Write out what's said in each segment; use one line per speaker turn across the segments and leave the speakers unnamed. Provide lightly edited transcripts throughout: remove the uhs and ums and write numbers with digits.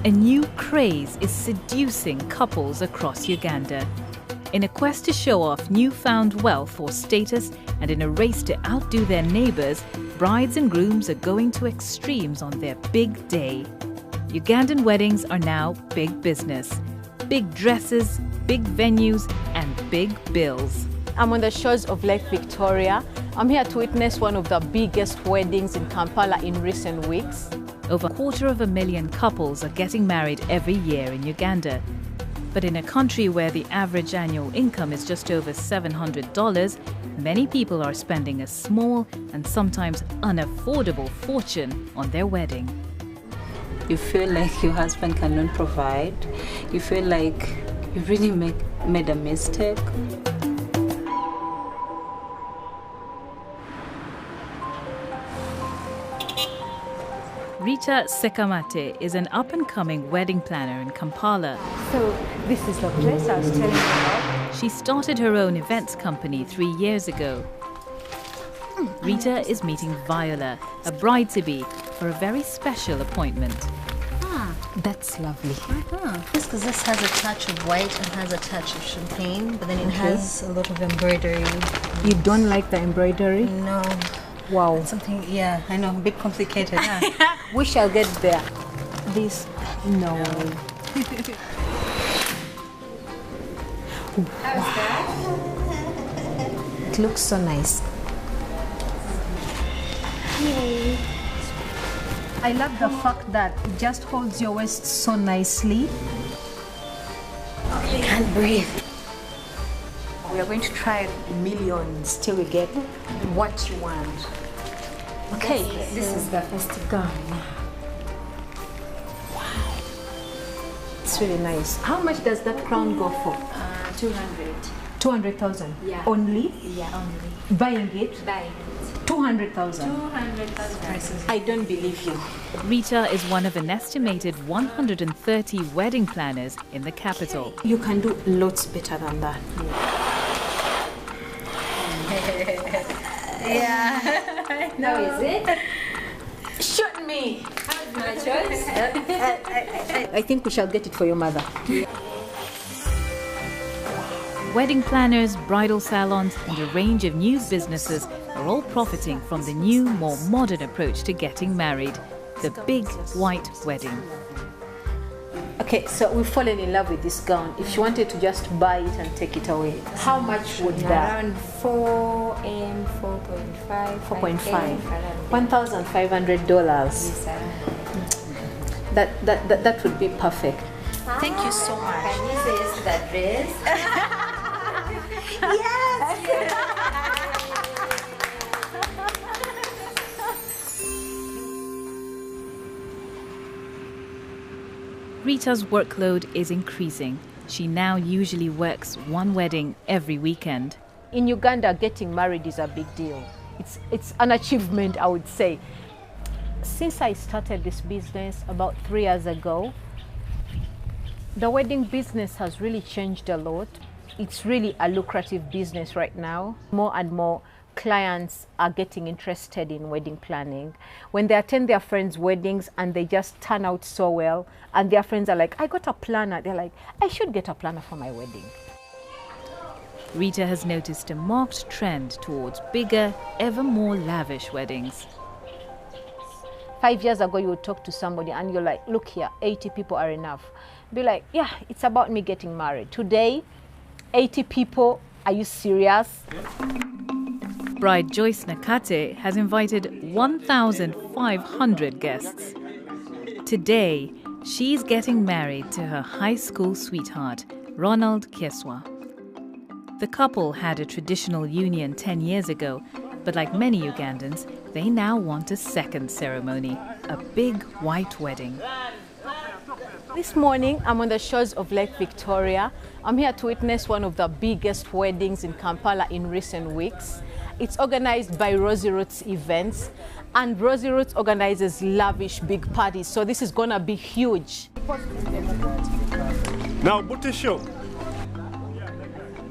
A new craze is seducing couples across Uganda. In a quest to show off newfound wealth or status and in a race to outdo their neighbours, brides and grooms are going to extremes on their big day. Ugandan weddings are now big business. Big dresses, big venues and big bills.
I'm on the shores of Lake Victoria. I'm here to witness one of the biggest weddings in Kampala in recent weeks.
Over 250,000 couples are getting married every year in Uganda. But in a country where the average annual income is just over $700, many people are spending a small and sometimes unaffordable fortune on their wedding.
You feel like your husband cannot provide. You feel like you really made a mistake.
Rita Sekamate is an up-and-coming wedding planner in Kampala.
So this is the place I was telling you about.
She started her own events company 3 years ago. Rita is meeting Viola, a bride-to-be, for a very special appointment.
That's lovely. Because this has a touch of white and has a touch of champagne, but then it has a lot of embroidery.
You don't like the embroidery?
No.
Wow.
Something, yeah, I know, a bit complicated. Huh?
We shall get there. This, no.
How's that? It looks so nice.
I love the fact that it just holds your waist so nicely.
You can't breathe.
We are going to try millions till we get what you want. Okay, this is the first gown. Wow. It's really nice. How much does that crown go for?
200.
200,000?
Yeah.
Only?
Yeah, only.
Buying it?
Buying
200,000?
200,000.
I don't believe you.
Rita is one of an estimated 130 wedding planners in the capital.
You can do lots better than that.
Yeah. No, is it?
Shoot me!
How's my choice?
I think we shall get it for your mother.
Wedding planners, bridal salons, and a range of new businesses are all profiting from the new, more modern approach to getting married, the big white wedding.
Okay, so we've fallen in love with this gown. If she wanted to just buy it and take it away, how much would that?
Around 4 and 4.5.
4.5. $1,500.
Yes, sir.
That would be perfect.
Thank you so much.
Can you say the dress?
Rita's workload is increasing. She now usually works one wedding every weekend.
In Uganda, getting married is a big deal. It's an achievement, I would say. Since I started this business about 3 years ago, the wedding business has really changed a lot. It's really a lucrative business right now. More and more clients are getting interested in wedding planning. When they attend their friends' weddings and they just turn out so well, and their friends are like, I got a planner. They're like, I should get a planner for my wedding.
Rita has noticed a marked trend towards bigger, ever more lavish weddings.
5 years ago, you would talk to somebody and you're like, look here, 80 people are enough. Be like, yeah, it's about me getting married. Today, 80 people, are you serious?
Bride Joyce Nakate has invited 1,500 guests. Today, she's getting married to her high school sweetheart, Ronald Keswa. The couple had a traditional union 10 years ago, but like many Ugandans, they now want a second ceremony, a big white wedding.
This morning, I'm on the shores of Lake Victoria. I'm here to witness one of the biggest weddings in Kampala in recent weeks. It's organized by Rosie Roots Events, and Rosie Roots organizes lavish big parties, so this is gonna be huge.
Now, Butte Show.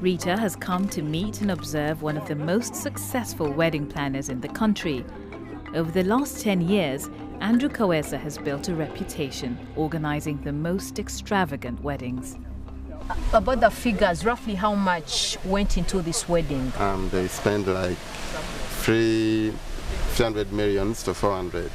Rita has come to meet and observe one of the most successful wedding planners in the country. Over the last 10 years, Andrew Kawesa has built a reputation organizing the most extravagant weddings.
About the figures, roughly how much went into this wedding?
They spend like 300 millions to 400.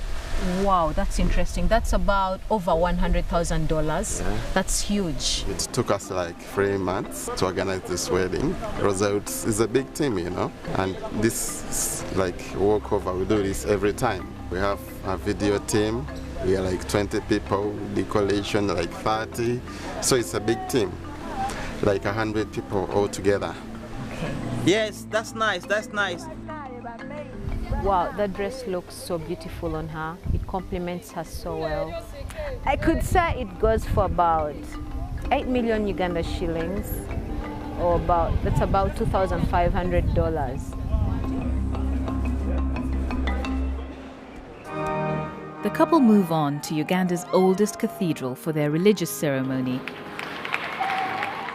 Wow, that's interesting. That's about over $100,000.
Yeah.
That's huge.
It took us like 3 months to organize this wedding. It's a big team, you know, and this is like walkover. We do this every time. We have a video team. We are like 20 people, decoration like 30. So it's a big team, like 100 people all together.
Yes, that's nice, that's nice.
Wow, that dress looks so beautiful on her. It complements her so well. I could say it goes for about 8 million Uganda shillings, or that's about $2,500.
The couple move on to Uganda's oldest cathedral for their religious ceremony,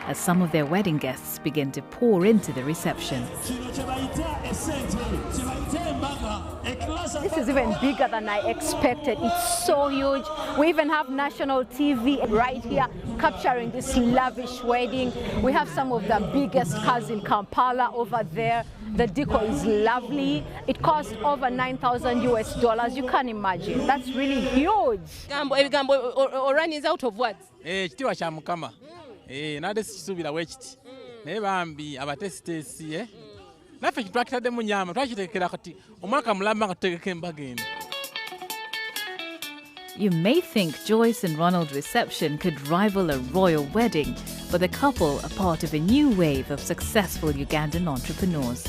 as some of their wedding guests begin to pour into the reception.
This is even bigger than I expected. It's so huge. We even have national TV right here capturing this lavish wedding. We have some of the biggest cars in Kampala over there. The decor is lovely. It cost over $9,000 US. You can imagine. That's really huge.
Oran is out of words.
Ekitiibwa kya Mukama. Nade sikisuubira weekiti. Naye bambi abatesitesi naffe kitwakitaddemu nnyama twakiteekera kati omwaka mulamba nga tutegeka embaga eno.
You may think Joyce and Ronald's reception could rival a royal wedding, but the couple are part of a new wave of successful Ugandan entrepreneurs.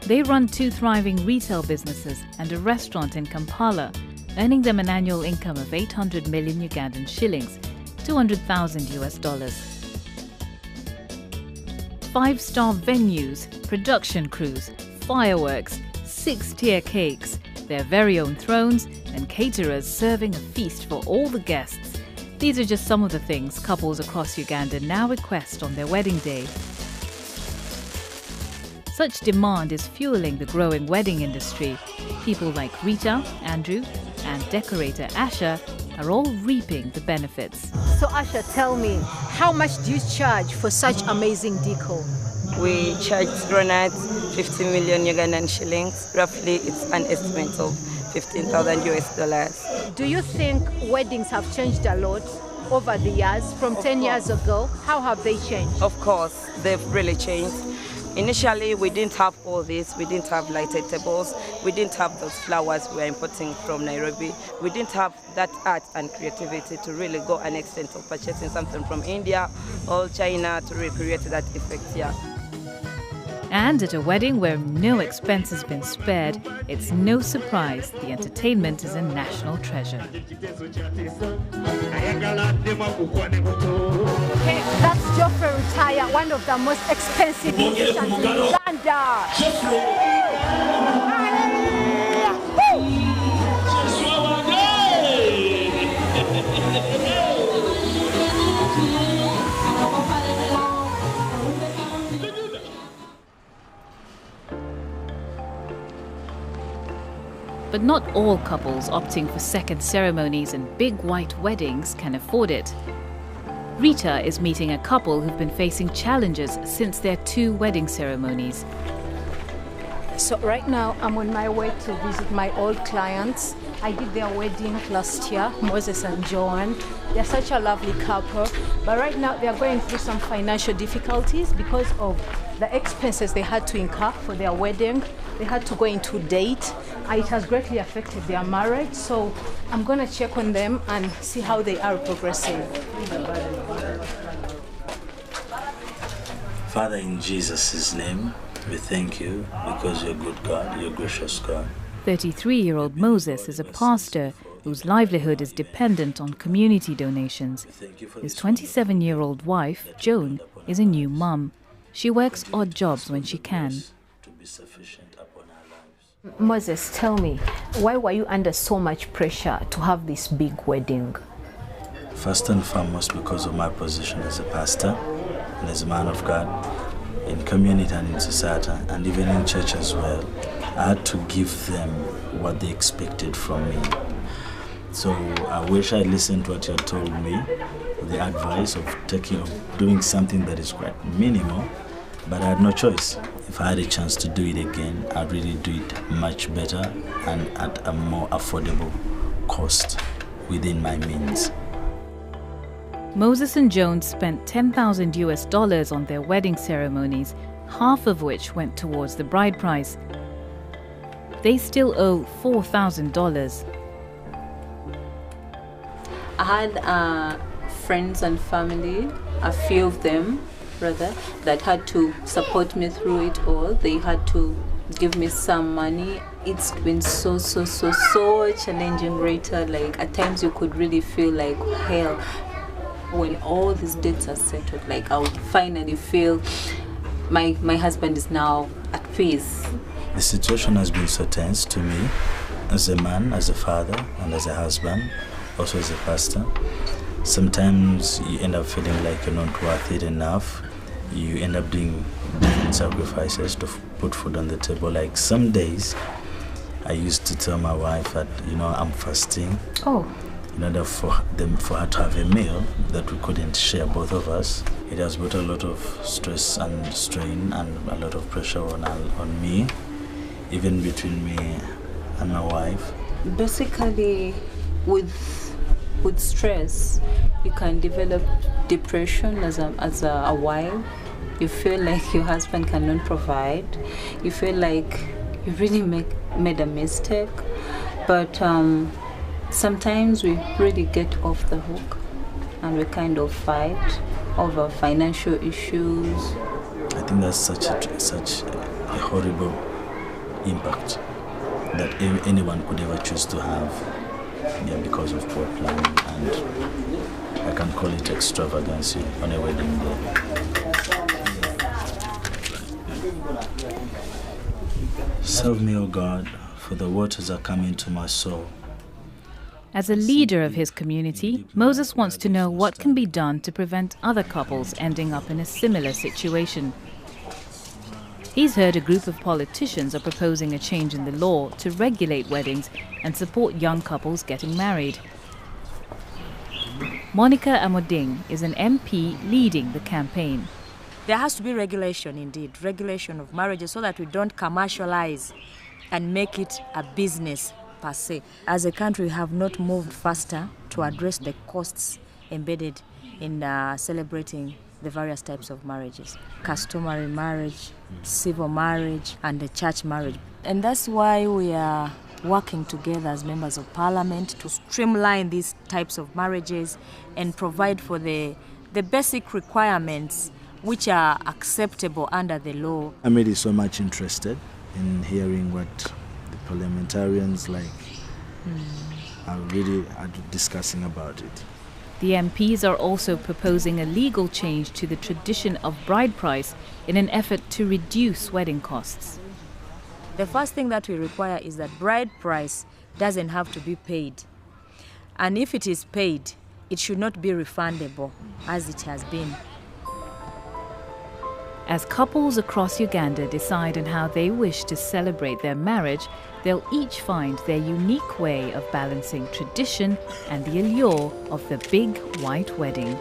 They run 2 thriving retail businesses and a restaurant in Kampala, earning them an annual income of 800 million Ugandan shillings, $200,000 US. 5-star venues, production crews, fireworks, 6-tier cakes, their very own thrones, and caterers serving a feast for all the guests. These are just some of the things couples across Uganda now request on their wedding day. Such demand is fueling the growing wedding industry. People like Rita, Andrew, and decorator Asha are all reaping the benefits.
So Asha, tell me, how much do you charge for such amazing decor?
We charge Ronalds 50 million Ugandan shillings. Roughly, it's an estimate of $15,000 US.
Do you think weddings have changed a lot over the years? From 10 years ago, how have they changed?
Of course, they've really changed. Initially, we didn't have all this. We didn't have lighted tables. We didn't have those flowers we are importing from Nairobi. We didn't have that art and creativity to really go an extent of purchasing something from India or China to recreate that effect here.
And at a wedding where no expense has been spared, it's no surprise the entertainment is a national treasure.
Okay, that's Geoffrey Rutaya, one of the most expensive musicians in Uganda.
But not all couples opting for second ceremonies and big white weddings can afford it. Rita is meeting a couple who've been facing challenges since their 2 wedding ceremonies.
So right now I'm on my way to visit my old clients. I did their wedding last year, Moses and Joan. They're such a lovely couple, but right now they're going through some financial difficulties because of the expenses they had to incur for their wedding. They had to go into debt. It has greatly affected their marriage, so I'm going to check on them and see how they are progressing.
Father, in Jesus' name, we thank you because you're good God, you're gracious God.
33-year-old Moses is a pastor whose livelihood is dependent on community donations. His 27-year-old wife, Joan, is a new mum. She works odd jobs when she can.
Moses, tell me, why were you under so much pressure to have this big wedding?
First and foremost, because of my position as a pastor and as a man of God in community and in society and even in church as well. I had to give them what they expected from me. So I wish I listened to what you had told me, the advice of doing something that is quite minimal, but I had no choice. If I had a chance to do it again, I'd really do it much better and at a more affordable cost within my means.
Moses and Jones spent $10,000 on their wedding ceremonies, half of which went towards the bride price. They still owe $4,000.
I had friends and family, a few of them rather, that had to support me through it all. They had to give me some money. It's been so challenging, Rita. Like at times you could really feel like hell. When all these debts are settled, like I would finally feel my husband is now at peace.
The situation has been so tense to me as a man, as a father, and as a husband, also as a pastor. Sometimes you end up feeling like you're not worth it enough. You end up doing different sacrifices to put food on the table. Like some days, I used to tell my wife that, I'm fasting.
Oh.
In order for her to have a meal that we couldn't share, both of us. It has brought a lot of stress and strain and a lot of pressure on me, even between me and my wife.
Basically, with stress, you can develop depression as a wife. You feel like your husband cannot provide. You feel like you really made a mistake. But sometimes we really get off the hook and we kind of fight over financial issues.
I think that's such a horrible impact that anyone could ever choose to have, because of poor planning, and I can call it extravagance on a wedding day. Serve me, O God, for the waters are coming to my soul.
As a leader of his community, Moses wants to know what can be done to prevent other couples ending up in a similar situation. He's heard a group of politicians are proposing a change in the law to regulate weddings and support young couples getting married. Monica Amoding is an MP leading the campaign.
There has to be regulation indeed, regulation of marriages, so that we don't commercialize and make it a business per se. As a country, we have not moved faster to address the costs embedded in celebrating the various types of marriages. Customary marriage, civil marriage, and the church marriage. And that's why we are working together as members of parliament to streamline these types of marriages and provide for the basic requirements which are acceptable under the law.
I'm really so much interested in hearing what the parliamentarians are really discussing about it.
The MPs are also proposing a legal change to the tradition of bride price in an effort to reduce wedding costs.
The first thing that we require is that bride price doesn't have to be paid. And if it is paid, it should not be refundable as it has been.
As couples across Uganda decide on how they wish to celebrate their marriage, they'll each find their unique way of balancing tradition and the allure of the big white wedding.